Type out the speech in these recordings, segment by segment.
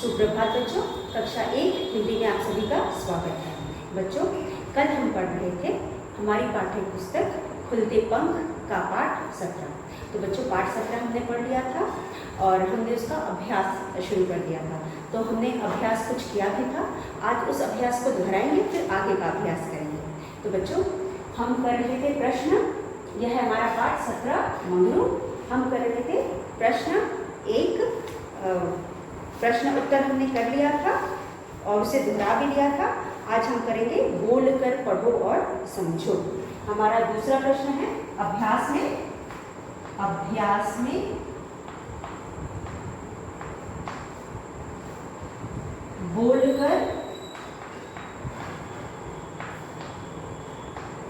सुप्रभात बच्चों, कक्षा 1 हिंदी में आप सभी का स्वागत है। बच्चों, कल हम पढ़ रहे थे हमारी पाठ्य पुस्तक खुलते पंख का पाठ 17। तो बच्चों, पाठ 17 हमने पढ़ लिया था और हमने उसका अभ्यास शुरू कर दिया था। तो हमने अभ्यास कुछ किया भी था, आज उस अभ्यास को दोहराएंगे, फिर आगे का अभ्यास करेंगे। तो बच्चों, हम कर रहे थे प्रश्न, यह है हमारा पाठ 17 मंगरू। हम कर रहे थे प्रश्न 1, प्रश्न उत्तर हमने कर लिया था और उसे दोहरा भी लिया था। आज हम करेंगे बोल कर पढ़ो और समझो। हमारा दूसरा प्रश्न है अभ्यास में बोल कर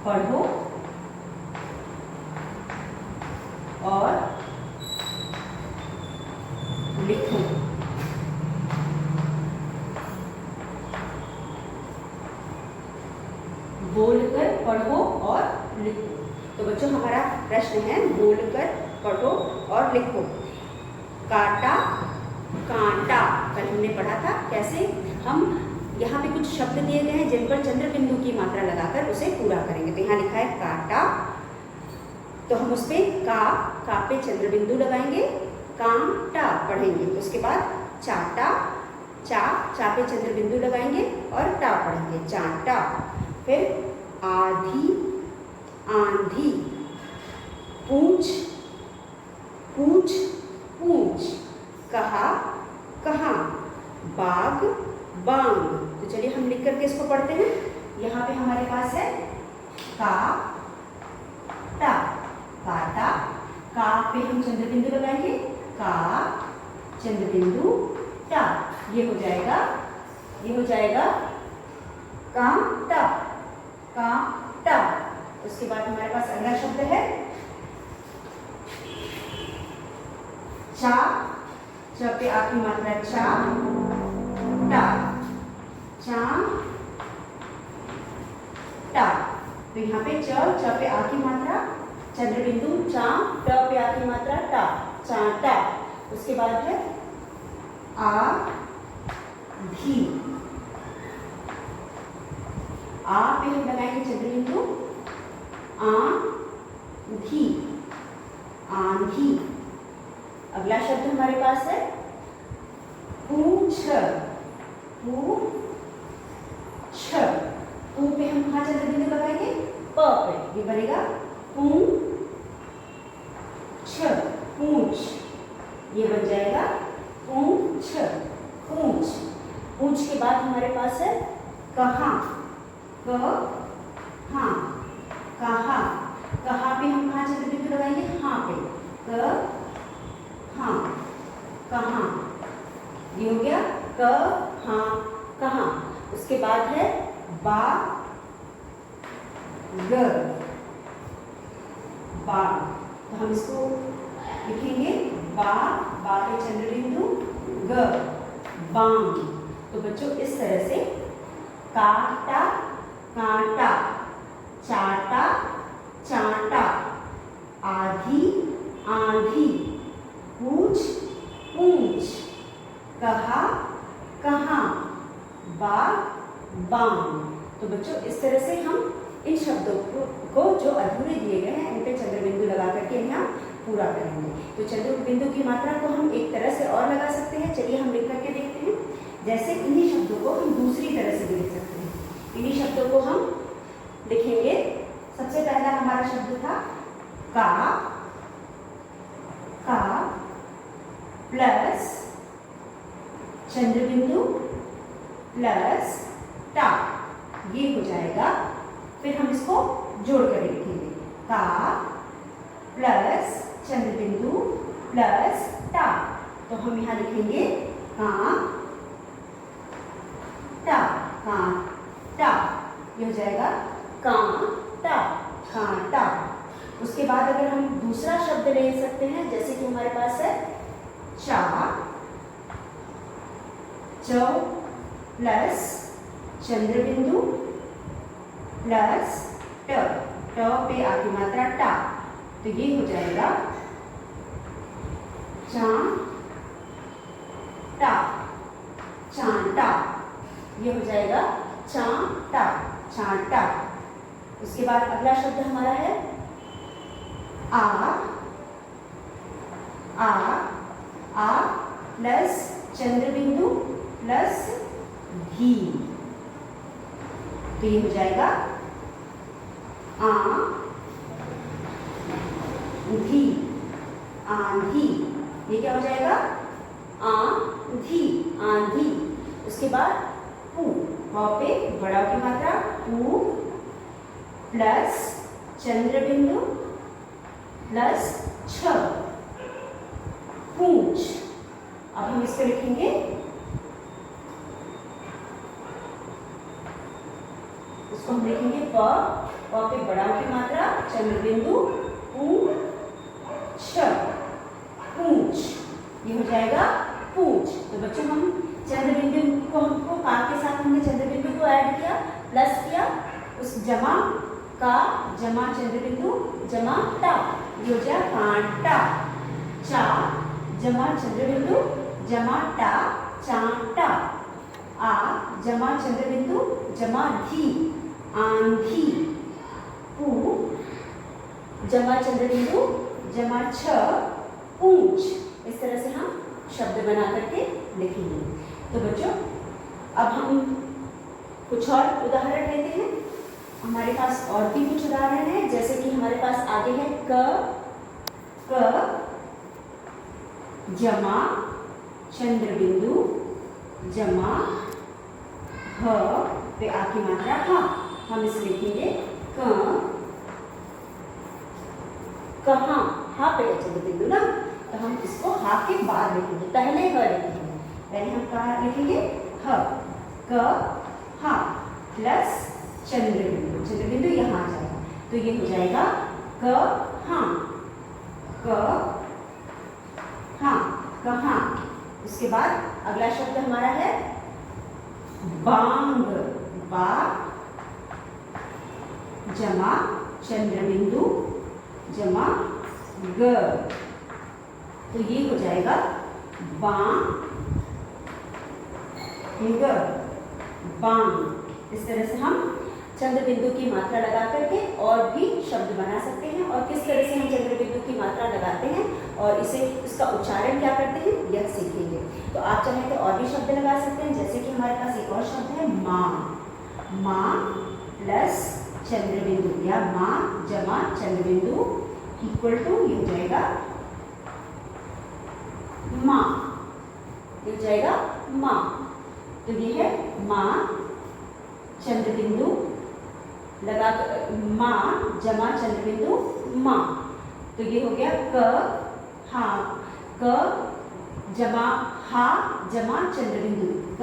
पढ़ो और लिखो। बोलकर पढ़ो और लिखो। तो बच्चों, हमारा प्रश्न है बोलकर पढ़ो और लिखो। काटा कांटा, कल हमने पढ़ा था कैसे हम यहाँ पे कुछ शब्द दिए गए हैं जिन पर चंद्र बिंदु की मात्रा लगाकर उसे पूरा करेंगे। तो यहाँ लिखा है काटा, तो हम उस पे का पे चंद्र बिंदु लगाएंगे, कांटा पढ़ेंगे। तो उसके बाद चाटा, चा पे चंद्र बिंदु लगाएंगे और टा पढ़ेंगे, चाटा। फिर आधी आंधी, पूछ पूछ पूछ, कहा कहाँ, बाग बांग। तो चलिए हम लिख करके इसको पढ़ते हैं। यहाँ पे हमारे पास है का टा, काटा, का पे हम चंद्र बिंदु लगाएंगे, का चंद्र बिंदु टा, ये हो जाएगा कांटा, कांटा। उसके बाद हमारे पास अगला शब्द है चा, च पे आखिरी मात्रा चा, टा, चा टा। तो यहाँ पे च पे आखिरी मात्रा चंद्र बिंदु चा, ट पे आखिरी मात्रा टा, चाटा। उसके बाद है आधी, आ पे हम लगाएंगे चंद्र बिंदु, आंधी आंधी। अगला शब्द हमारे पास है पूछ, पूछ, पू पे हम कहाँ चंद्र बिंदु लगाएंगे, प पे, ये बनेगा पूछ, पूछ, ये बन जाएगा पूछ, पूछ। पूछ के बाद हमारे पास है कहाँ, हाँ, कहा, कहा पे हम कहाँ चंद्र बिंदु लगाएंगे, हाँ पे, हाँ, कहाँ, ये हो गया हाँ, कहाँ। उसके बाद है बाग, बाग। तो हम इसको लिखेंगे बा पे चंद्र बिंदु, ग, बांग। तो बच्चों, इस तरह से काटा कांटा, चाटा चाटा, आधी आंधी, पूछ पूछ, कहा कहाँ, बाग बांग। तो बच्चों, इस तरह से हम इन शब्दों को जो अधूरे दिए गए हैं उन पे चंद्र बिंदु लगा करके यहाँ पूरा करेंगे। तो चंद्र बिंदु की मात्रा को हम एक तरह से और लगा सकते हैं। चलिए हम लिख करके देखते हैं। जैसे इन्हीं शब्दों को हम दूसरी तरह से भी लिख सकते हैं। इन्हीं शब्दों को हम लिखेंगे। सबसे पहला हमारा शब्द था का प्लस चंद्र बिंदु प्लस टा, ये हो जाएगा। फिर हम इसको जोड़ कर लिखेंगे, का प्लस चंद्र बिंदु प्लस टा। तो हम यहाँ लिखेंगे कांटा, कांटा, ये हो जाएगा कांटा, कांटा। उसके बाद अगर हम दूसरा शब्द ले सकते हैं, जैसे कि हमारे पास है चौ प्लस चंद्र बिंदु प्लस ट, पे आखिरी मात्रा टा, तो ये हो जाएगा चा टा, ये हो जाएगा चांटा, चांटा। उसके बाद अगला शब्द हमारा है आ प्लस चंद्र बिंदु प्लस धी, तो ये हो जाएगा आंधी, आंधी। ये क्या हो जाएगा आंधी, आंधी। उसके बाद पू, पे बड़ा की मात्रा पू प्लस चंद्र बिंदु प्लस छ, पूंछ। अब हम इसको लिखेंगे इसको हम लिखेंगे प पे बड़ा की मात्रा चंद्र बिंदु पूंछ, पूंछ। ये हो जाएगा पूंछ। तो बच्चों हम चंद्र बिंदु को हमको का के साथ हमने चंद्र बिंदु को ऐड किया, प्लस किया, उस जमा का जमा चंद्र बिंदु जमा टा, ये हो जाए कांटा। चा जमा चंद्र बिंदु जमा टा, चांटा। आ जमा चंद्र बिंदु जमा धी, आंधी। पू जमा चंद्र बिंदु जमा छ, पूंछ। इस तरह से हम शब्द बना करके लिखेंगे। तो बच्चों अब हम कुछ और उदाहरण लेते हैं। हमारे पास और भी कुछ उदाहरण है, जैसे कि हमारे पास आगे है क जमा चंद्र बिंदु जमा ह पे आ की मात्रा हा, हम इसे लिखेंगे कहाँ, हा पे चंद्र बिंदु ना, तो हम इसको हा के बाद लिखेंगे, पहले ह लिखेंगे। पहले हम कहाँ लिखेंगे ह, क हा प्लस चंद्र बिंदु, चंद्र बिंदु यहाँ आ जाएगा, तो ये हो जाएगा कहाँ, कहाँ। उसके बाद अगला शब्द हमारा है बांग, बा जमा चंद्र बिंदु जमा ग, तो ये हो जाएगा बांग, बांग। इस तरह से हम चंद्र बिंदु की मात्रा लगा करके और भी शब्द बना सकते हैं। और किस तरह से हम चंद्र बिंदु की मात्रा लगाते हैं और इसका उच्चारण क्या करते हैं यह सीखेंगे। तो आप चाहें तो और भी शब्द लगा सकते हैं, जैसे कि हमारे पास एक और शब्द है माँ, माँ प्लस चंद्र बिंदु या माँ जमा चंद्र बिंदु इक्वल टू, ये हो जाएगा माँ, ये हो जाएगा माँ। तो ये है माँ चंद्र बिंदु लगा माँ जमा चंद्र बिंदु माँ, तो ये हो गया क जमा हा जमा चंद्र बिंदु क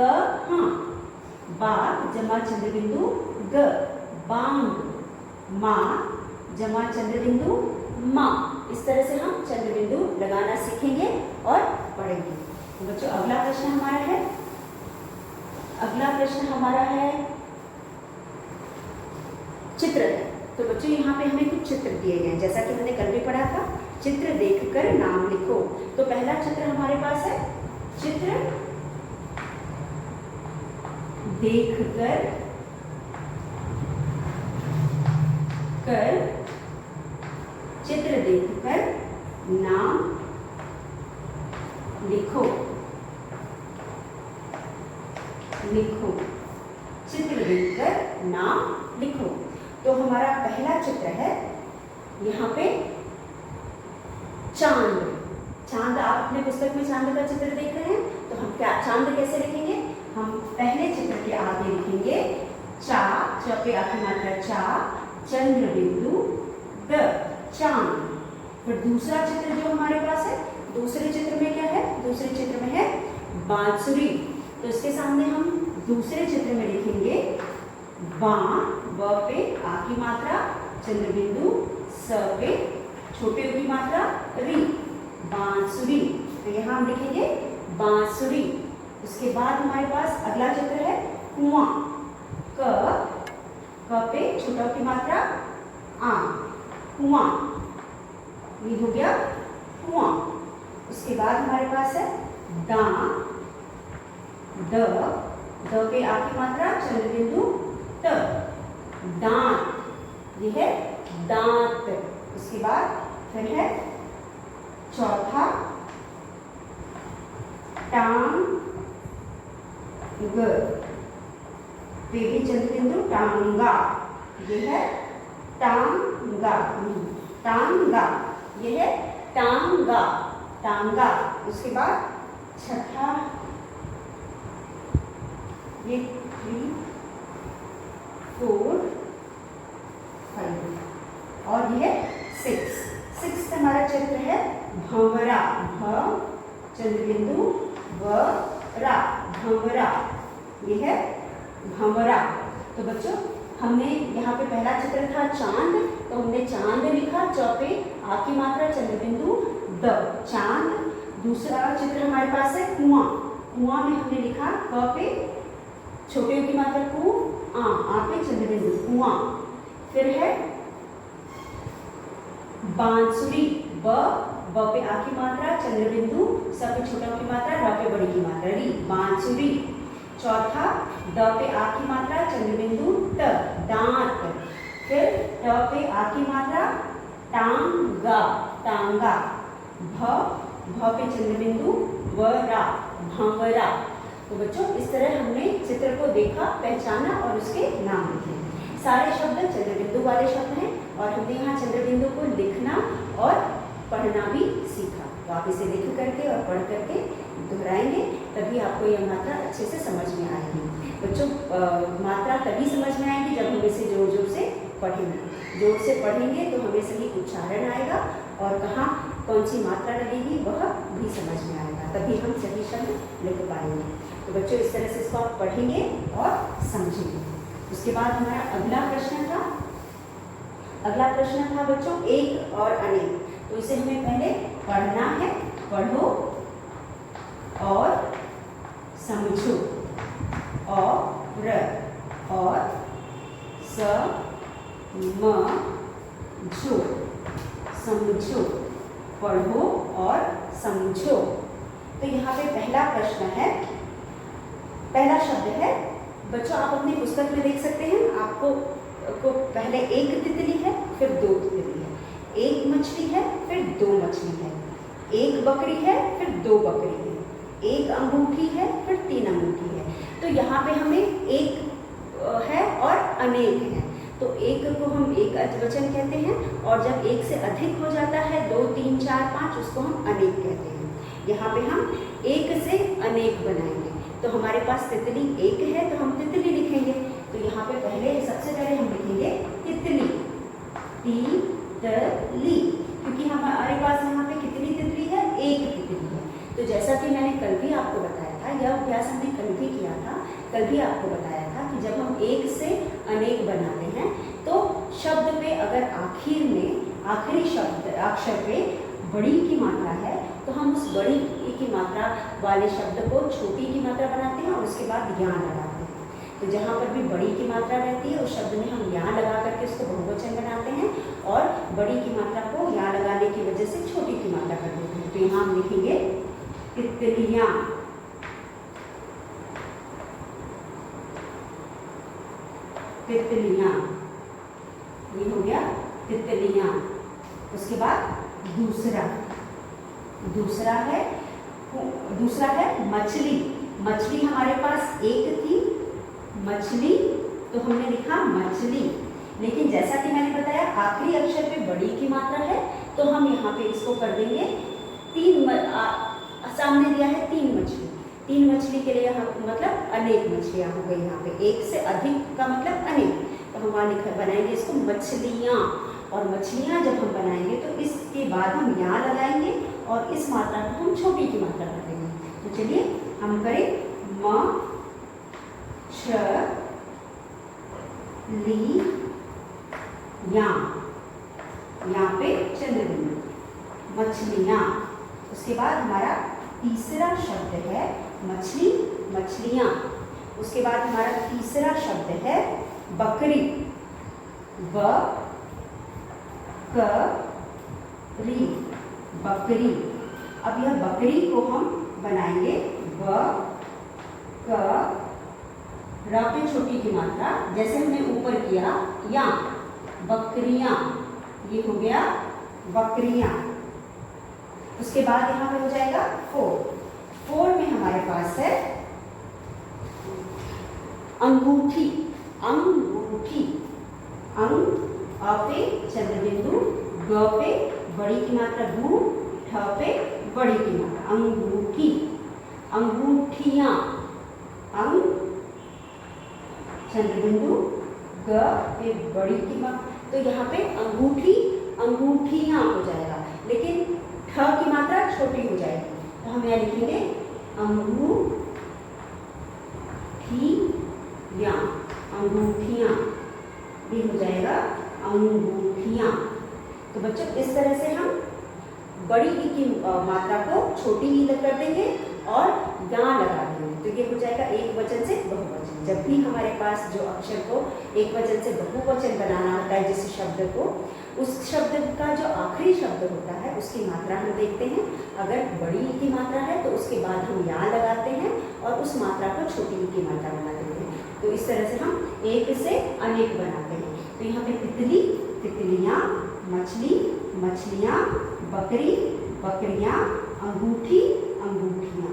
हाँ, बा जमा चंद्र बिंदु ग बांग, माँ जमा चंद्र बिंदु माँ। इस तरह से हम चंद्र बिंदु लगाना सीखेंगे और पढ़ेंगे। तो बच्चों अगला प्रश्न हमारा है, अगला प्रश्न हमारा है चित्र है। तो बच्चों यहाँ पे हमें कुछ चित्र दिए गए हैं, जैसा कि हमने कल भी पढ़ा था, चित्र देखकर नाम लिखो। तो पहला चित्र हमारे पास है चित्र देखकर चित्र देखकर नाम लिखो, चित्र देखकर नाम लिखो। तो हमारा पहला चित्र है यहाँ पे चांद। चांद आप अपने पुस्तक में चांद का चित्र देख रहे हैं, तो हम क्या चांद कैसे लिखेंगे, हम पहले चित्र के आगे लिखेंगे चा, च पे आखिरी मात्रा चा, चंद्र बिंदु द, चांद। फिर दूसरा चित्र जो हमारे पास है, दूसरे चित्र में क्या है, दूसरे चित्र में है बांसुरी। तो इसके सामने हम दूसरे चित्र में लिखेंगे बां, ब पे आ की मात्रा, चंद्र बिंदु स पे छोटे की मात्रा री, बांसुरी। तो यहाँ हम लिखेंगे बांसुरी। उसके बाद हमारे पास अगला चित्र है कुआं, क पे छोटा की मात्रा आ, कुआं, ये हो गया कुआं। उसके बाद हमारे पास है दा, द द पे आ की मात्रा चंद्र बिंदु त। दांत, ये है दांत। उसके बाद फिर है चौथा टांग, पे भी चंद्र बिंदु टांगा, ये है टांगा, टांगा, ये है टांगा, टांगा। उसके बाद छठा, ये 3, 4, 5 और ये 6। 6 हमारा चित्र है भंवरा, भ चंद्र बिंदु व रा, भंवरा, ये है भंवरा। तो बच्चों हमने यहाँ पे पहला चित्र था चांद, तो हमने चांद लिखा, च पे आ की मात्रा चंद्र बिंदु द, चांद। दूसरा चित्र हमारे पास है कुआं, कुआं में हमने लिखा क पे छोटे की मात्रा कु, आ पे चंद्र बिंदु कुआं। फिर है बांसुरी, ब पे आ की मात्रा चंद्र बिंदु, स पे छोटा की मात्रा, र पे बड़ी की मात्रा री, बांसुरी। चौथा द पे आ की मात्रा चंद्र बिंदु त, दांत। फिर ट पे आ की मात्रा टांगा, टांगा। भ पे चंद्र बिंदु व रा, भंवरा। तो बच्चों इस तरह हमने चित्र को देखा, पहचाना और उसके नाम लिखे। सारे शब्द चंद्र बिंदु वाले शब्द हैं और हमने यहाँ चंद्र बिंदु को लिखना और पढ़ना भी सीखा। तो आप इसे लिख करके और पढ़ करके दोहराएंगे, तभी आपको यह मात्रा अच्छे से समझ में आएगी। बच्चों मात्रा तभी समझ में आएगी जब हम इसे जोर जोर से पढ़ेंगे। जोर से पढ़ेंगे तो हमें सही उच्चारण आएगा और कहाँ कौन सी मात्रा लगेगी वह भी समझ में आएगा, तभी हम सही शब्द लिख पाएंगे। तो बच्चों इस तरह से इसको आप पढ़ेंगे और समझेंगे। उसके बाद हमारा अगला प्रश्न था, अगला प्रश्न था बच्चों एक और अनेक। तो इसे हमें पहले पढ़ना है, पढ़ो और समझो, और स म झो, समझो, पढ़ो और समझो। तो यहाँ पे पहला प्रश्न है, पहला शब्द है बच्चों, आप अपनी पुस्तक में देख सकते हैं, आपको पहले एक तितली है, फिर 2 तितली है, एक मछली है, फिर 2 मछली है, एक बकरी है, फिर 2 बकरी है, एक अंगूठी है, फिर 3 अंगूठी है। तो यहाँ पे हमें एक है और अनेक है। तो एक को हम एक वचन कहते हैं और जब एक से अधिक हो जाता है 2, 3, 4, 5 उसको हम अनेक कहते हैं। यहाँ पे हम एक से अनेक बनाएंगे। तो हमारे पास तितली एक है तो हम तितली लिखेंगे। तो यहाँ पे पहले सबसे पहले हम लिखेंगे तितली, तितली, क्योंकि हमारे पास यहाँ पे कितनी तितली है, एक तितली है। तो जैसा कि मैंने कल भी आपको बताया था, यह अभ्यास हमने कल भी किया था, कल भी आपको बताया था कि जब हम एक से अनेक बनाते हैं तो शब्द पे अगर आखिर में आखिरी शब्द अक्षर पे बड़ी की मात्रा है तो हम उस बड़ी की मात्रा वाले शब्द को छोटी की मात्रा बनाते हैं और उसके बाद यहाँ लगाते हैं। तो जहाँ पर भी बड़ी की मात्रा रहती है उस शब्द में हम यहाँ लगा करके उसको बहुवचन बनाते हैं और बड़ी की मात्रा को यहाँ लगाने की वजह से छोटी की मात्रा कर देते हैं। तो यहाँ हम लिखेंगे तितलियाँ, तितलियाँ, ये हो गया तितलियाँ। उसके बाद दूसरा है मछली। मछली हमारे पास एक थी मछली, तो हमने लिखा मछली, लेकिन जैसा कि मैंने बताया आखिरी अक्षर पे बड़ी की मात्रा है तो हम यहाँ पे इसको कर देंगे 3, सामने दिया है 3 मछली। 3 मछली के लिए यहाँ मतलब अनेक मछलियाँ हो गई। यहाँ पे एक से अधिक का मतलब अनेक, तो हम वहाँ बनाएंगे इसको मछलियाँ। और मछलियाँ जब हम बनाएंगे तो इसके बाद हम यहाँ लगाएंगे और इस मात्रा को हम छोटी की मात्रा कर देंगे। तो चलिए हम करें म छ ली या, यहाँ पे चंद्र बिंदु मछलियाँ। उसके बाद हमारा तीसरा शब्द है मछली, मछलियाँ। उसके बाद हमारा तीसरा शब्द है बकरी, बकरी, बकरी। अब यह बकरी को हम बनाएंगे र पे छोटी की मात्रा, जैसे हमने ऊपर किया या, बकरियां, ये हो गया बकरियां। उसके बाद यहाँ पे हो जाएगा फोर। फोर में हमारे पास है अंगूठी, अंगूठी, अंग, अ पे चंद्र बिंदु, ग पे बड़ी की मात्रा गु, ठ पे बड़ी की मात्रा अंगूठी, अंगूठियां, अंग चंद्र बिंदु, ग पे बड़ी की मात्रा, तो यहाँ पे अंगूठी, अंगूठियां हो जाएगा, लेकिन ठ की मात्रा छोटी हो जाएगी, तो हम यहाँ लिखेंगे अंगूठियां, अंगूठियां, ये हो जाएगा अंगूठियां। तो बच्चों इस तरह से हम बड़ी ई की मात्रा को छोटी ई कर देंगे और या लगा देंगे, तो ये हो जाएगा एक वचन से बहुवचन। जब भी हमारे पास जो अक्षर को एक वचन से बहुवचन बनाना होता है, जिस शब्द को, उस शब्द का जो आखिरी शब्द होता है उसकी मात्रा हम देखते हैं। अगर बड़ी ई की मात्रा है तो उसके बाद हम या लगाते हैं और उस मात्रा को छोटी ई की मात्रा बना देते हैं। तो इस तरह से हम एक से अनेक बनाते हैं। तो यहाँ पे तितली, तितलियाँ, मछली, मछलियाँ, बकरी, बकरियाँ, अंगूठी, अंगूठियाँ।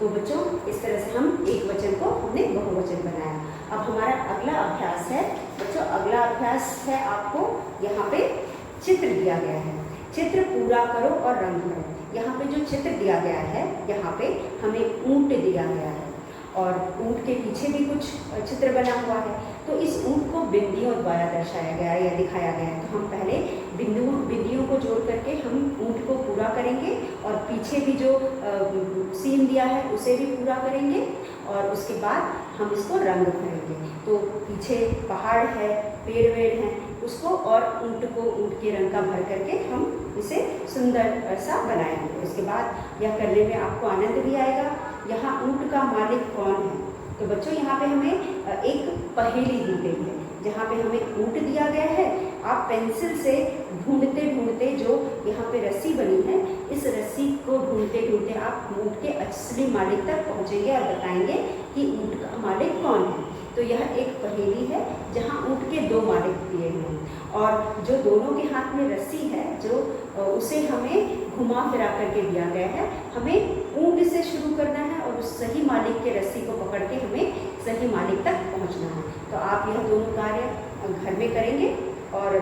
तो बच्चों इस तरह से हम एक वचन को हमने बहुवचन बनाया। अब हमारा अगला अभ्यास है बच्चों, अगला अभ्यास है आपको यहाँ पे चित्र दिया गया है। चित्र पूरा करो और रंग भरो। यहाँ पे जो चित्र दिया गया है, यहाँ पे हमें ऊंट दिया गया है और ऊंट के पीछे भी कुछ चित्र बना हुआ है। तो इस ऊंट को बिंदियों द्वारा दर्शाया गया है या दिखाया गया है। तो हम पहले बिंदियों को जोड़ करके हम ऊंट को पूरा करेंगे और पीछे भी जो सीन दिया है उसे भी पूरा करेंगे और उसके बाद हम इसको रंग भरेंगे। तो पीछे पहाड़ है, पेड़ वेड़ हैं, उसको और ऊंट को ऊंट के रंग का भर करके हम इसे सुंदर सा बनाएंगे। उसके बाद यह करने में आपको आनंद भी आएगा। यहाँ ऊंट का मालिक कौन है? तो बच्चों यहाँ पे हमें एक पहेली दी गई है, जहाँ पे हमें ऊंट दिया गया है। आप पेंसिल से ढूंढते ढूंढते जो यहाँ पे रस्सी बनी है, इस रस्सी को ढूंढते ढूंढते आप ऊंट के असली मालिक तक पहुँचेंगे और बताएंगे कि ऊंट का मालिक कौन है। तो यह एक पहेली है जहाँ ऊंट के दो मालिक दिए हुए हैं और जो दोनों के हाथ में रस्सी है, जो उसे हमें घुमा फिरा करके दिया गया है। हमें ऊंट से शुरू करना है और उस सही मालिक के रस्सी को पकड़ के हमें सही मालिक तक पहुंचना है। तो आप यह दोनों कार्य घर में करेंगे और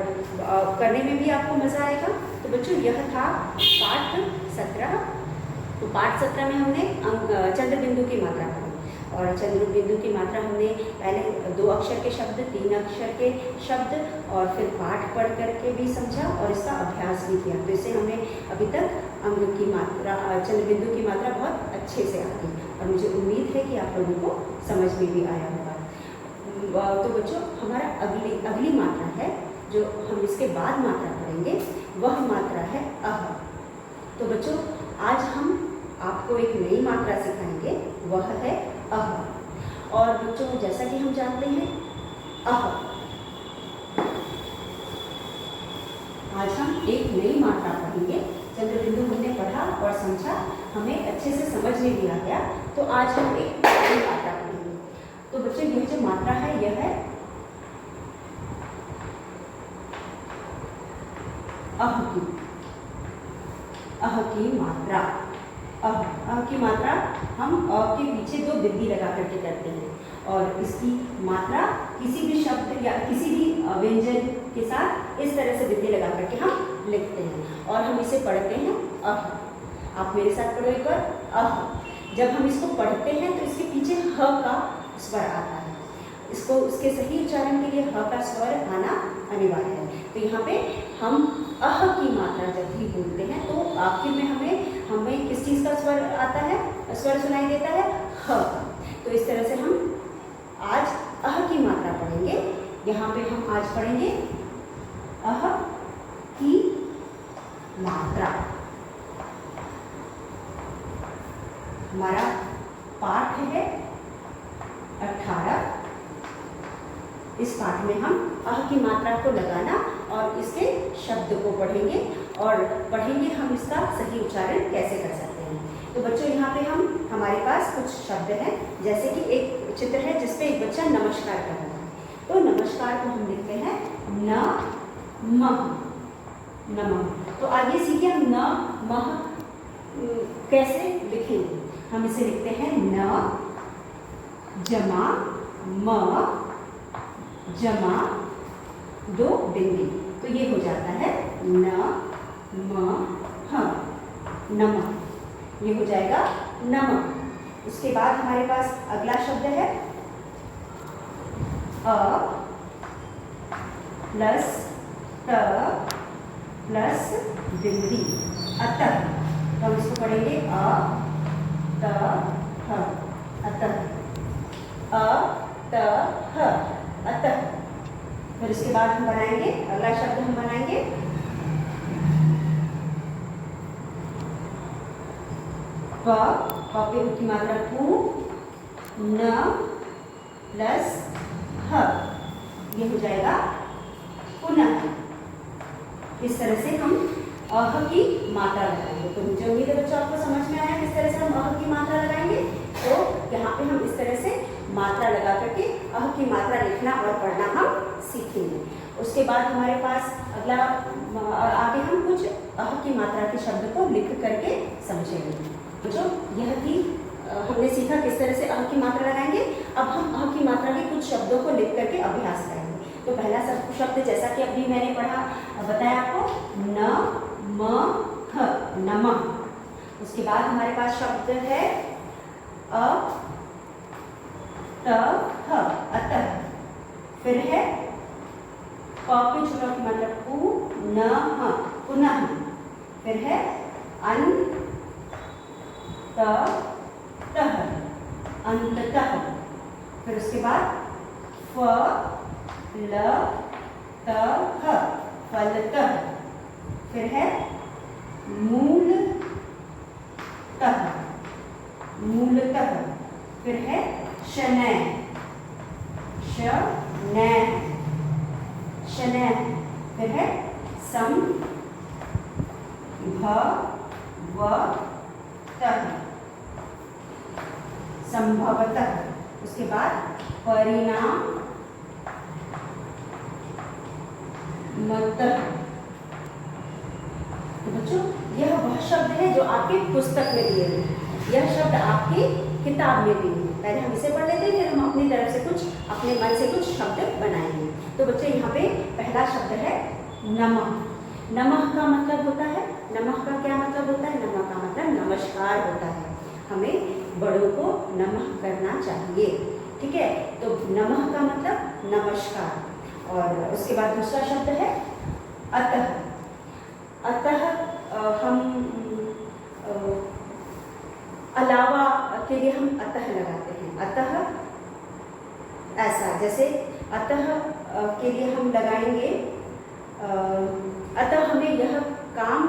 करने में भी आपको मज़ा आएगा। तो बच्चों यह था पाठ 17। तो पाठ 17 में हमने चंद्र बिंदु की मात्रा पढ़ी और चंद्र बिंदु की मात्रा हमने पहले 2 अक्षर के शब्द, 3 अक्षर के शब्द और फिर पाठ पढ़ करके भी समझा और इसका अभ्यास भी किया। तो इससे हमें अभी तक अंग की मात्रा, चंद्र बिंदु की मात्रा बहुत अच्छे से आ गई और मुझे उम्मीद है कि आप लोगों को समझ में भी आया होगा। तो बच्चों हमारा अगली मात्रा है जो हम इसके बाद मात्रा पढ़ेंगे, वह मात्रा है अह। तो बच्चों आज हम आपको एक नई मात्रा सिखाएंगे, वह है अह। और बच्चों जैसा कि हम जानते हैं अह, आज हम एक नई मात्रा पढ़ेंगे। चंद्र बिंदु हमने पढ़ा और समझा, हमें अच्छे से समझ में भी आ गया। तो आज हम एक नई मात्रा पढ़ेंगे। तो बच्चों यह जो मात्रा है यह है अह की। अह की मात्रा, अह की मात्रा हम अ के पीछे 2 बिंदी लगा करके करते हैं और इसकी मात्रा किसी भी शब्द या किसी भी व्यंजन के साथ इस तरह से बिंदी लगा करके हम लिखते हैं और हम इसे पढ़ते हैं अह। आप मेरे साथ पढ़ो एक बार, अह। जब हम इसको पढ़ते हैं तो इसके पीछे ह का स्वर आता है। इसको उसके सही उच्चारण के लिए ह का स्वर आना अनिवार्य है। तो यहाँ पे हम अह की मात्रा जब भी बोलते हैं तो आखिर में हमें किस चीज़ का स्वर आता है, स्वर सुनाई देता है ह। तो इस तरह से हम आज अह की मात्रा पढ़ेंगे। यहाँ पे हम आज पढ़ेंगे अह की मात्रा। हमारा पाठ है 18। इस पाठ में हम अह की मात्रा को लगाना और इसके शब्द को पढ़ेंगे और पढ़ेंगे हम इसका सही उच्चारण कैसे कर सकते हैं। तो बच्चों यहाँ पे हमारे पास कुछ शब्द हैं, जैसे कि एक चित्र है जिसपे एक बच्चा नमस्कार कर रहा है। तो नमस्कार को हम लिखते हैं न मः, नमः। तो आगे सीखिए हम न मः कैसे लिखेंगे। हम इसे लिखते हैं न जमा म जमा दो बिंदी, तो ये हो जाता है न म ह, नमः। ये हो जाएगा नमक। उसके बाद हमारे पास अगला शब्द है अ प्लस त प्लस बिंदी, अतः। तो हम इसको पढ़ेंगे अ त ह, अतः, अ त ह, अतः। फिर उसके बाद हम बनाएंगे अगला शब्द, हम बनाएंगे प, प पे उ की मात्रा पू, न प्लस ह, ये हो जाएगा पुनः। इस तरह से हम अह की मात्रा लगाएंगे। तो मुझे उम्मीद है बच्चों आपको समझ में आया किस तरह से हम अह की मात्रा लगाएंगे। तो यहाँ पे हम इस तरह से मात्रा लगा करके अह की मात्रा लिखना और पढ़ना हम सीखेंगे। उसके बाद हमारे पास अगला आगे हम कुछ अह की मात्रा के शब्द को लिख करके समझेंगे। जो यह थी हमने सीखा किस तरह से अह की मात्रा लगाएंगे। अब हम अह की मात्रा के कुछ शब्दों को लिख करके अभ्यास करेंगे। तो पहला शब्द जैसा कि अभी मैंने बताया आपको न म ह, नमः। उसके बाद हमारे पास शब्द है अ त ह, अतः। फिर है प पे छोटा मतलब पू न ह, पुनः। फिर है अन त तः, अंततः। फिर उसके बाद फ ल त ह, फलतः। फिर है मूलतः, मूलतः। फिर है शनैः, शनैः, शनैः। फिर है संभवतः, संभवतः। उसके बाद परिणाम मतः। तो बच्चों यह वह शब्द है जो आपके पुस्तक में दिए हुए हैं। यह शब्द आपकी किताब में भी है। पहले हम इसे पढ़ लेते हैं, फिर हम अपनी तरफ से कुछ अपने मन से कुछ शब्द बनाएंगे। तो बच्चे यहाँ पे पहला शब्द है नमः। नमः का मतलब होता है, नमः का क्या मतलब होता है? नमः का मतलब नमस्कार होता है। हमें बड़ों को नमः करना चाहिए, ठीक है। तो नमः का मतलब नमस्कार। और उसके बाद दूसरा शब्द है अतः। अतः हम अलावा के लिए हम अतः लगाते हैं। अतः ऐसा, जैसे अतः के लिए हम लगाएंगे अतः हमें यह काम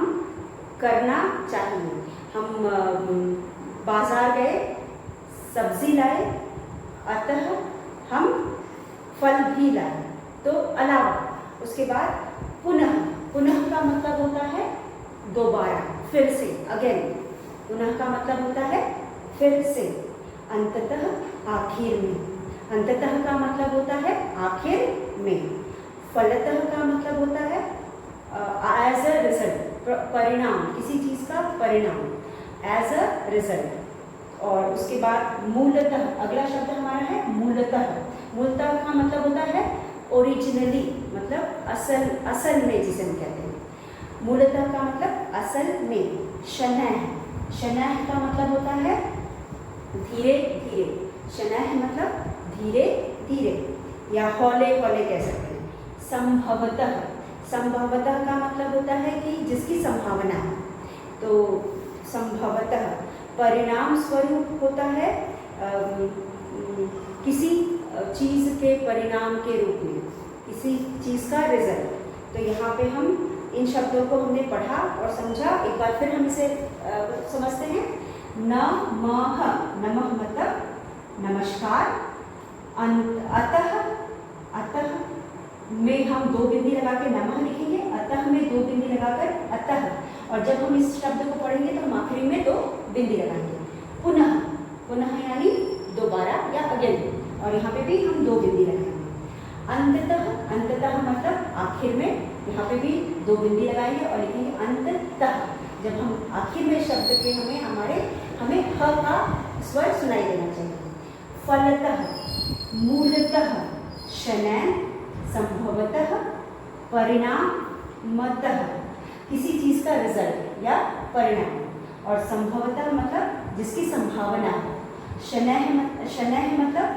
करना चाहिए। हम बाजार गए, सब्जी लाए, अतः हम फल भी लाए, तो अलावा। उसके बाद पुनः, पुनः का मतलब होता है दोबारा, फिर से, अगेन। पुनः का मतलब होता है फिर से। अंततः, आखिर में। अंततः का मतलब होता है आखिर में। फलतः का मतलब होता है एज अ रिजल्ट, परिणाम, किसी चीज का परिणाम, एज अ रिजल्ट। और उसके बाद मूलतः, अगला शब्द हमारा है मूलतः। मूलतः का मतलब होता है ओरिजिनली, मतलब असल, असल में जिसे हम कहते हैं। मूलतः का मतलब असल में। शनैः, शनैः का मतलब होता है धीरे धीरे। शनैः मतलब धीरे धीरे, या हौले हौले कह सकते हैं। संभवतः, संभवतः का मतलब होता है कि जिसकी संभावना है। तो संभवतः परिणाम स्वरूप होता है किसी चीज के परिणाम के रूप में, किसी चीज का रिजल्ट। तो यहाँ पे हम इन शब्दों को हमने पढ़ा और समझा। एक बार फिर हम इसे समझते हैं। नमः, नमः मतलब नमस्कार। अतः, अतः में हम दो बिंदी लगा के नमः लिखेंगे, अतः में दो बिंदी लगाकर अतः। और जब हम इस शब्द को पढ़ेंगे तो हम आखिरी में दो बिंदी लगाएंगे। पुनः, पुनः यानी दोबारा या अगेन। और यहाँ पे भी हम 2 बिंदी लगाएंगे। अंततः, अंततः मतलब आखिर में, यहाँ पे भी 2 बिंदी लगाएंगे और लिखेंगे अंततः। जब हम आखिर में शब्द के हमें ह का स्वर सुनाई देना चाहिए। फलतः, मूलतः, शनैः, संभवतः, परिणामतः, किसी चीज का रिजल्ट या परिणाम, और संभवतः मतलब जिसकी संभावना है। शनैः मतलब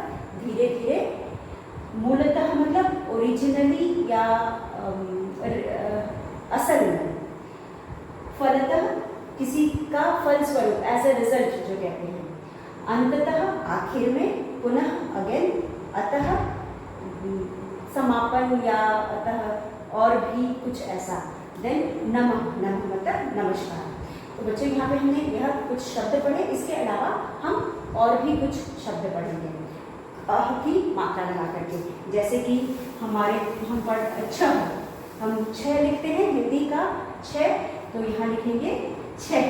धीरे धीरे, मूलतः मतलब ओरिजिनली या असल में, फलतः किसी का फलस्वरूप, एज ए रिजल्ट जो कहते हैं, अंततः आखिर में, पुनः अगेन, अतः समापन या अतः और भी कुछ ऐसा, देन नमः, नमः मतलब नमस्कार। तो बच्चों यहाँ पे हमने यह कुछ शब्द पढ़े, इसके अलावा हम और भी कुछ शब्द पढ़ेंगे अह की मात्रा लगा करके। जैसे कि हम हम 6 लिखते हैं, हिंदी का 6, तो यहाँ लिखेंगे 6,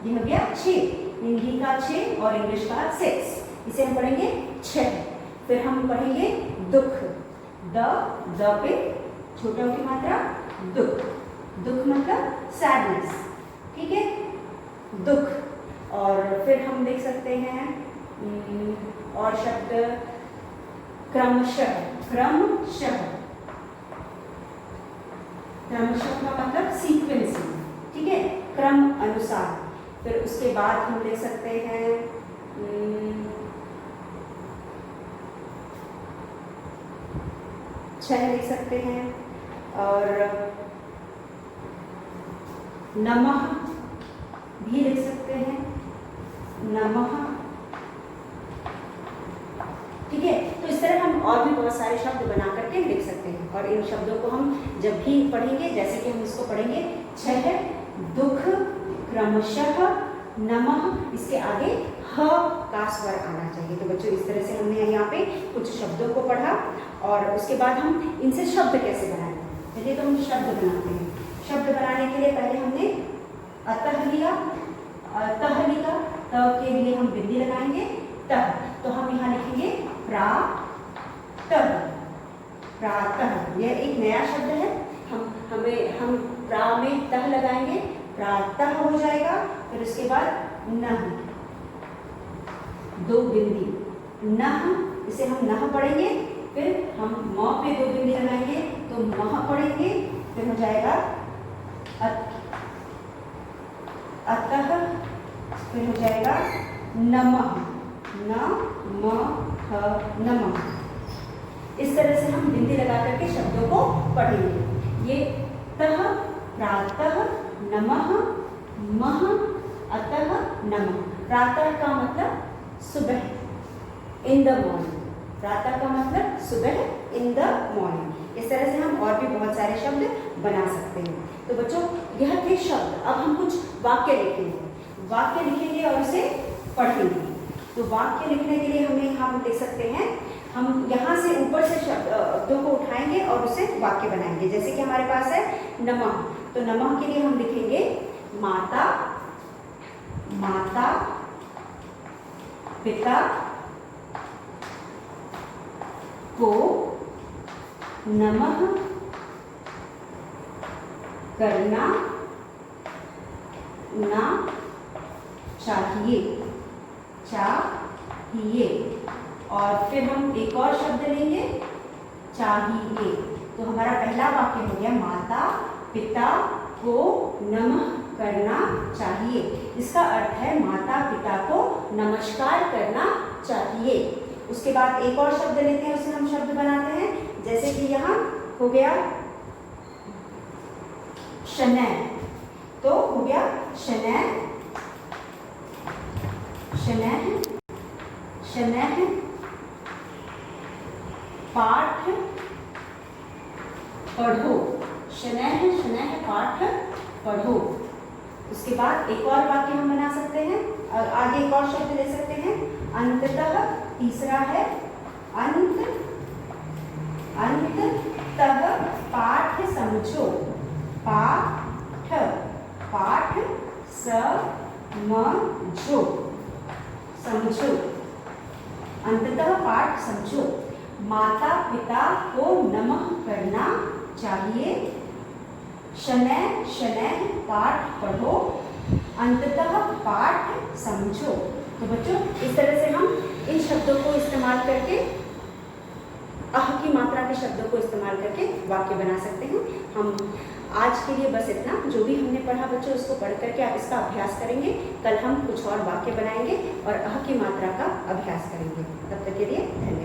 ये हो गया 6, हिंदी का 6 और इंग्लिश का 6, इसे हम पढ़ेंगे 6। फिर हम पढ़ेंगे दुख, द पे छोटा की मात्रा, दुख, दुख मतलब सैडनेस, ठीक है, दुख। और फिर हम देख सकते हैं और शब्द क्रमशः, क्रमशः, क्रमशः का मतलब सीक्वेंसिंग, ठीक है, क्रम अनुसार। फिर उसके बाद हम देख सकते हैं छह लिख सकते हैं, और नमः भी लिख सकते हैं, नमः, ठीक है। तो इस तरह हम और भी बहुत सारे शब्द बना करके लिख सकते हैं, और इन शब्दों को हम जब भी पढ़ेंगे, जैसे कि हम इसको पढ़ेंगे 6 दुख, क्रमशः, नमः, इसके आगे ह का स्वर आना चाहिए। तो बच्चों इस तरह से हमने यहाँ पे कुछ शब्दों को पढ़ा, और उसके बाद हम इनसे शब्द कैसे बनाएंगे। चलिए तो हम शब्द बनाते हैं। शब्द बनाने के लिए पहले हमने अतः लिया, तह लिखा, त के लिए हम बिंदी लगाएंगे तह, तो हम यहाँ लिखेंगे प्रातः, प्रातः, यह एक नया शब्द है। हम प्रा में तह लगाएंगे, प्रातः हो जाएगा। फिर उसके बाद नह, 2 बिंदी, नह, इसे हम नह पढ़ेंगे। फिर हम म पे 2 बिंदी लगाएंगे तो मह पढ़ेंगे। फिर हो जाएगा अतः, फिर हो जाएगा नमः, नमः। इस तरह से हम बिंदी लगा करके शब्दों को पढ़ेंगे। ये तह, प्रातः, नमः, मह, अतः, नमः। प्रातः का मतलब सुबह, इन द मॉर्निंग, प्रातः का मतलब सुबह, इन द मॉर्निंग। इस तरह से हम और भी बहुत सारे शब्द बना सकते हैं। तो बच्चों यह थे शब्द। अब हम कुछ वाक्य लिखेंगे, वाक्य लिखेंगे और उसे पढ़ेंगे। तो वाक्य लिखने के लिए हमें हम देख सकते हैं, हम यहाँ से ऊपर से शब्दों को उठाएंगे और उसे वाक्य बनाएंगे। जैसे कि हमारे पास है नमः, तो नमः के लिए हम लिखेंगे माता, माता, पिता को नमः करना ना चाहिए, चाहिए। और फिर हम एक और शब्द लेंगे चाहिए। तो हमारा पहला वाक्य हो गया माता पिता को नमः करना चाहिए। इसका अर्थ है माता पिता को नमस्कार करना चाहिए। उसके बाद एक और शब्द लेते हैं, उसे हम शब्द बनाते हैं। जैसे कि यहाँ हो गया शनैः, तो हो गया शनैः, शनैः, शनैः पाठ पढ़ो, शनैः, शनैः पाठ पढ़ो। उसके बाद एक और वाक्य हम बना सकते हैं, और आगे एक और शब्द ले सकते हैं अंततः। तीसरा है अंत, अंततः पाठ समझो, पाठ, पाठ समझो, समझो। अंततः पाठ समझो। माता पिता को नमः करना चाहिए। शनैः शनैः पाठ पढ़ो, अंततः पाठ समझो। तो बच्चों इस तरह से हम इन शब्दों को इस्तेमाल करके, अह की मात्रा के शब्दों को इस्तेमाल करके वाक्य बना सकते हैं। हम आज के लिए बस इतना, जो भी हमने पढ़ा बच्चों उसको पढ़ करके आप इसका अभ्यास करेंगे। कल हम कुछ और वाक्य बनाएंगे और अह की मात्रा का अभ्यास करेंगे। तब तक के लिए धन्यवाद।